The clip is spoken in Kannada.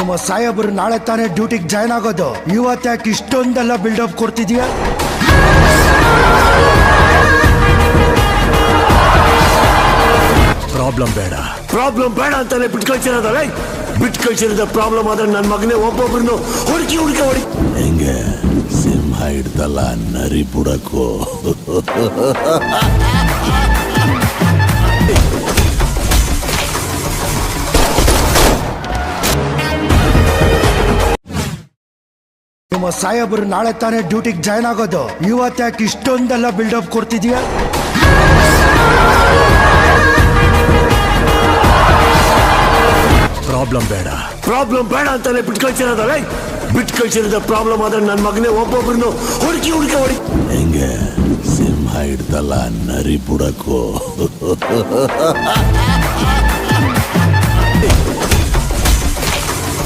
ನಿಮ್ಮ ಸಾಹೇಬರು ನಾಳೆ ತಾನೇ ಡ್ಯೂಟಿಗೆ ಜಾಯ್ನ್ ಆಗೋದು. ಇವತ್ತ್ಯಾಕೆ ಇಷ್ಟೊಂದೆಲ್ಲ ಬಿಲ್ಡಪ್ ಕೊಡ್ತಿದ್ಯಾ? ಪ್ರಾಬ್ಲಮ್ ಬೇಡ ಅಂತಾನೆ ಬಿಟ್ಟು ಕಳ್ಸಿರೋದಲ್ಲ. ಬಿಟ್ಟು ಕಳ್ಸಿರೋದ ಪ್ರಾಬ್ಲಮ್ ಆದ್ರೆ ನನ್ನ ಮಗನೇ ಒಬ್ಬೊಬ್ರನ್ನು ಹುಡುಕಿ ಹೊಡಿ. ಹೆಂಗೆ ಸಿಂಹ ಹಿಡ್ದಲ್ಲ ನರಿ ಬುಡಕ್ಕೂ. ನಿಮ್ಮ ಸಾಹೇಬರು ನಾಳೆ ತಾನೇ ಡ್ಯೂಟಿಗೆ ಜಾಯ್ನ್ ಆಗೋದು. ಇವತ್ತ್ಯಾಕೆ ಇಷ್ಟೊಂದೆಲ್ಲ ಬಿಲ್ಡಪ್ ಕೊಡ್ತಿದ್ಯಾ? ಪ್ರಾಬ್ಲಮ್ ಬೇಡ ಅಂತಾನೆ ಬಿಟ್ಟು ಕಳ್ಸಿರೋದಲ್ಲ. ಬಿಟ್ಟು ಕಳ್ಸಿರೋದ ಪ್ರಾಬ್ಲಮ್ ಆದ್ರೆ ನನ್ನ ಮಗನೇ ಒಬ್ಬೊಬ್ರನ್ನು ಹುಡುಕಿ ಹೊಡಿ. ಹೆಂಗೆ ಸಿಂಹ ಹಿಡ್ದಲ್ಲ ನರಿ ಬುಡಕ್ಕೂ.